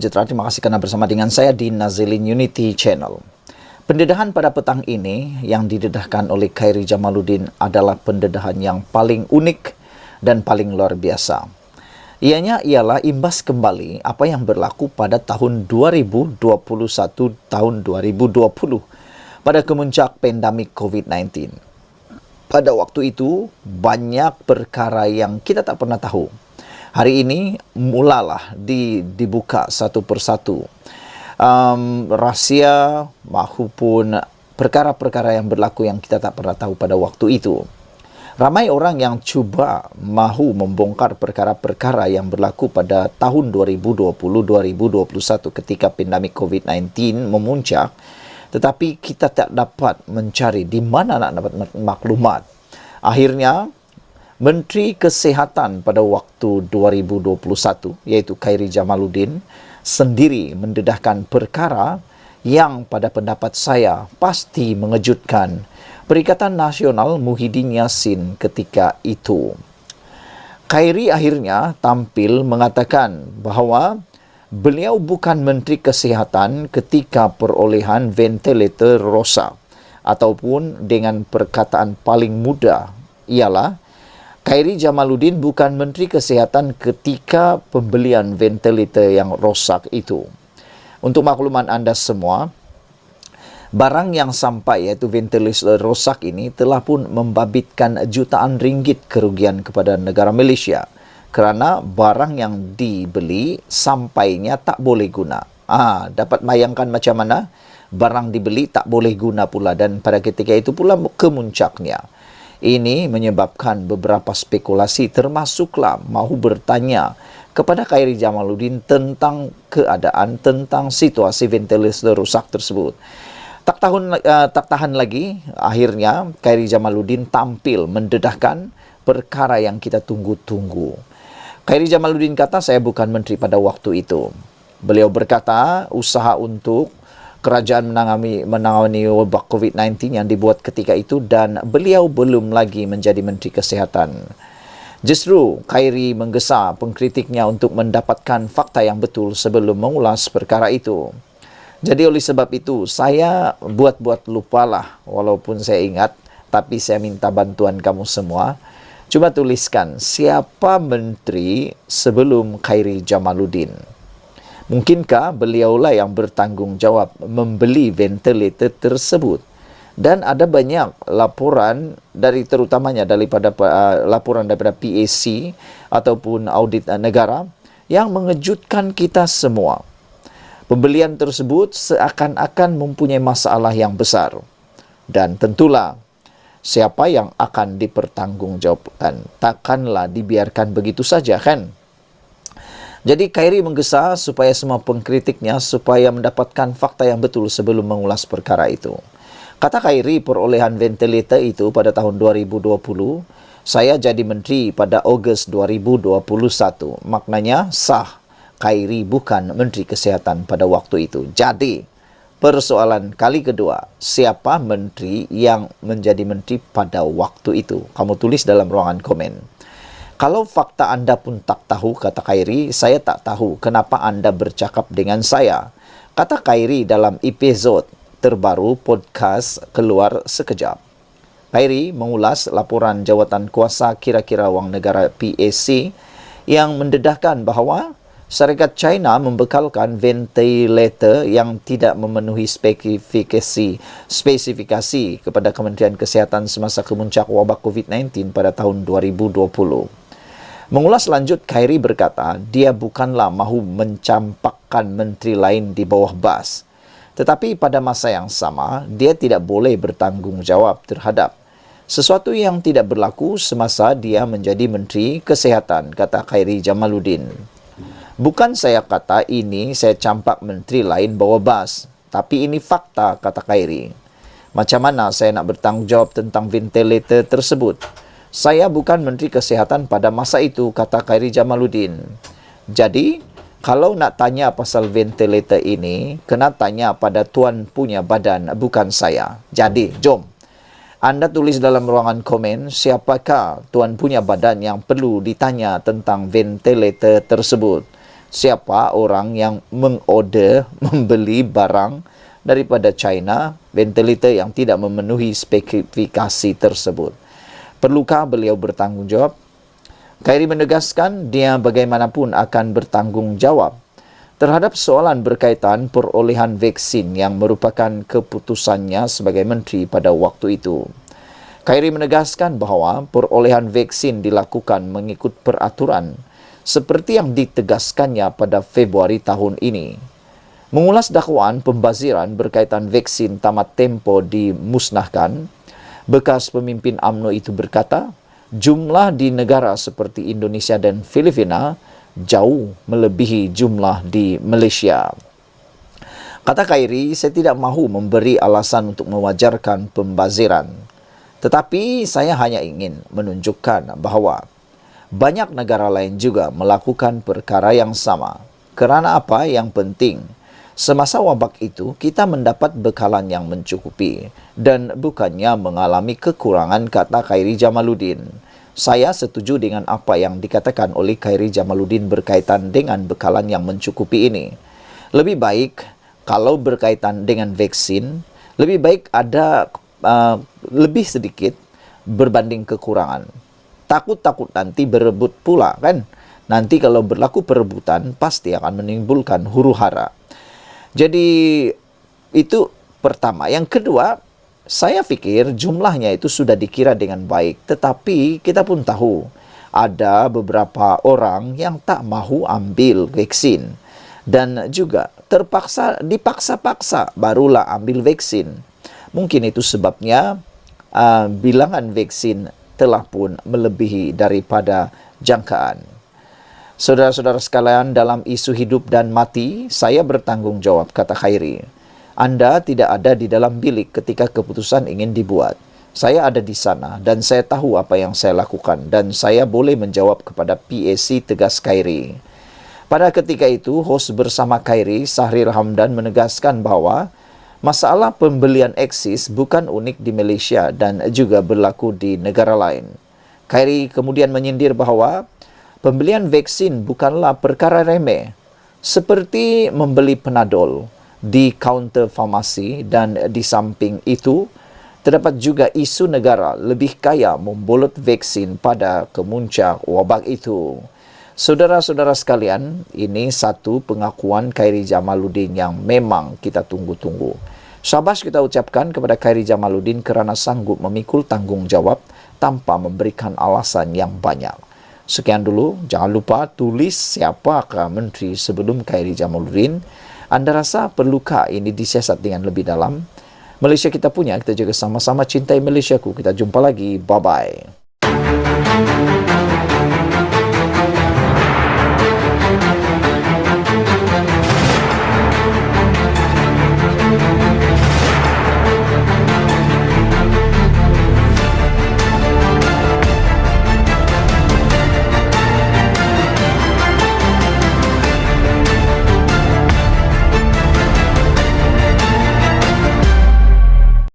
sejahtera, terima kasih kerana bersama dengan saya di Nazilin Unity Channel. Pendedahan pada petang ini yang didedahkan oleh Khairi Jamaluddin adalah pendedahan yang paling unik dan paling luar biasa. Ianya ialah imbas kembali apa yang berlaku pada tahun 2021, tahun 2020 pada kemuncak pandemik COVID-19. Pada waktu itu, banyak perkara yang kita tak pernah tahu. Hari ini mulalah dibuka satu persatu rahsia maupun perkara-perkara yang berlaku yang kita tak pernah tahu pada waktu itu. Ramai orang yang cuba mahu membongkar perkara-perkara yang berlaku pada tahun 2020-2021 ketika pandemik COVID-19 memuncak, tetapi kita tak dapat mencari di mana nak dapat maklumat. Akhirnya, Menteri Kesihatan pada waktu 2021, iaitu Khairi Jamaluddin, sendiri mendedahkan perkara yang pada pendapat saya pasti mengejutkan Perikatan Nasional Muhyiddin Yassin ketika itu. Khairi akhirnya tampil mengatakan bahawa beliau bukan Menteri Kesihatan ketika perolehan ventilator rosak, ataupun dengan perkataan paling mudah ialah Khairi Jamaluddin bukan Menteri Kesihatan ketika pembelian ventilator yang rosak itu. Untuk makluman anda semua, barang yang sampai iaitu ventilator rosak ini telah pun membabitkan jutaan ringgit kerugian kepada negara Malaysia kerana barang yang dibeli sampainya tak boleh guna. Dapat bayangkan macam mana barang dibeli tak boleh guna pula, dan pada ketika itu pula kemuncaknya. Ini menyebabkan beberapa spekulasi, termasuklah mahu bertanya kepada Khairi Jamaluddin tentang keadaan, tentang situasi ventilator rosak tersebut. Tak tahan lagi, akhirnya Khairi Jamaluddin tampil mendedahkan perkara yang kita tunggu-tunggu. Khairi Jamaluddin kata, saya bukan menteri pada waktu itu. Beliau berkata, usaha untuk kerajaan menangani wabak COVID-19 yang dibuat ketika itu, dan beliau belum lagi menjadi Menteri Kesihatan. Justru Khairi menggesa pengkritiknya untuk mendapatkan fakta yang betul sebelum mengulas perkara itu. Jadi oleh sebab itu, saya buat-buat lupalah, walaupun saya ingat, tapi saya minta bantuan kamu semua. Cuba tuliskan siapa menteri sebelum Khairi Jamaluddin. Mungkinkah beliaulah yang bertanggungjawab membeli ventilator tersebut? Dan ada banyak laporan terutamanya daripada laporan daripada PAC ataupun audit negara yang mengejutkan kita semua. Pembelian tersebut seakan-akan mempunyai masalah yang besar. Dan tentulah siapa yang akan dipertanggungjawabkan. Takkanlah dibiarkan begitu saja, kan? Jadi Khairi menggesa supaya semua pengkritiknya supaya mendapatkan fakta yang betul sebelum mengulas perkara itu. Kata Khairi, perolehan ventilator itu pada tahun 2020, saya jadi menteri pada Ogos 2021. Maknanya sah, Khairi bukan Menteri Kesihatan pada waktu itu. Jadi, persoalan kali kedua, siapa menteri yang menjadi menteri pada waktu itu? Kamu tulis dalam ruangan komen. Kalau fakta anda pun tak tahu, kata Khairi, saya tak tahu kenapa anda bercakap dengan saya. Kata Khairi dalam episod terbaru podcast Keluar Sekejap. Khairi mengulas laporan jawatan kuasa kira-kira wang negara PAC yang mendedahkan bahawa syarikat China membekalkan ventilator yang tidak memenuhi spesifikasi kepada Kementerian Kesihatan semasa kemuncak wabak COVID-19 pada tahun 2020. Mengulas lanjut, Khairi berkata, dia bukanlah mahu mencampakkan menteri lain di bawah bas. Tetapi pada masa yang sama, dia tidak boleh bertanggungjawab terhadap sesuatu yang tidak berlaku semasa dia menjadi Menteri Kesihatan, kata Khairi Jamaluddin. Bukan saya kata ini saya campak menteri lain bawah bas, tapi ini fakta, kata Khairi. Macam mana saya nak bertanggungjawab tentang ventilator tersebut? Saya bukan Menteri Kesihatan pada masa itu, kata Khairi Jamaluddin. Jadi, kalau nak tanya pasal ventilator ini, kena tanya pada tuan punya badan, bukan saya. Jadi, jom. Anda tulis dalam ruangan komen, siapakah tuan punya badan yang perlu ditanya tentang ventilator tersebut? siapa orang yang mengorder membeli barang daripada China, ventilator yang tidak memenuhi spesifikasi tersebut. Perlukah beliau bertanggungjawab? Khairi menegaskan dia bagaimanapun akan bertanggungjawab terhadap soalan berkaitan perolehan vaksin yang merupakan keputusannya sebagai menteri pada waktu itu. Khairi menegaskan bahawa perolehan vaksin dilakukan mengikut peraturan seperti yang ditegaskannya pada Februari tahun ini. Mengulas dakwaan pembaziran berkaitan vaksin tamat tempoh dimusnahkan, bekas pemimpin UMNO itu berkata, jumlah di negara seperti Indonesia dan Filipina jauh melebihi jumlah di Malaysia. Kata Khairi, saya tidak mahu memberi alasan untuk mewajarkan pembaziran. Tetapi saya hanya ingin menunjukkan bahawa banyak negara lain juga melakukan perkara yang sama. Kerana apa yang penting? Semasa wabak itu, kita mendapat bekalan yang mencukupi dan bukannya mengalami kekurangan, kata Khairi Jamaluddin. Saya setuju dengan apa yang dikatakan oleh Khairi Jamaluddin berkaitan dengan bekalan yang mencukupi ini. Lebih baik kalau berkaitan dengan vaksin, lebih baik ada lebih sedikit berbanding kekurangan. Takut-takut nanti berebut pula, kan? Nanti kalau berlaku perebutan, pasti akan menimbulkan huru-hara. Jadi, itu pertama. Yang kedua, saya fikir jumlahnya itu sudah dikira dengan baik. Tetapi, kita pun tahu, ada beberapa orang yang tak mahu ambil vaksin. Dan juga dipaksa-paksa barulah ambil vaksin. Mungkin itu sebabnya bilangan vaksin telah pun melebihi daripada jangkaan. Saudara-saudara sekalian, dalam isu hidup dan mati, saya bertanggungjawab, kata Khairi. Anda tidak ada di dalam bilik ketika keputusan ingin dibuat. Saya ada di sana dan saya tahu apa yang saya lakukan dan saya boleh menjawab kepada PAC, tegas Khairi. Pada ketika itu, hos bersama Khairi, Sahrir Hamdan, menegaskan bahawa masalah pembelian eksis bukan unik di Malaysia dan juga berlaku di negara lain. Khairi kemudian menyindir bahawa pembelian vaksin bukanlah perkara remeh, seperti membeli Panadol di kaunter farmasi, dan di samping itu, terdapat juga isu negara lebih kaya membolot vaksin pada kemuncak wabak itu. Saudara-saudara sekalian, ini satu pengakuan Khairi Jamaluddin yang memang kita tunggu-tunggu. Syabas kita ucapkan kepada Khairi Jamaluddin kerana sanggup memikul tanggungjawab tanpa memberikan alasan yang banyak. Sekian dulu, jangan lupa tulis siapakah menteri sebelum Khairi Jamaluddin. Anda rasa perlukah ini disiasat dengan lebih dalam? Malaysia kita punya, kita juga sama-sama cintai Malaysiaku. Kita jumpa lagi, bye-bye.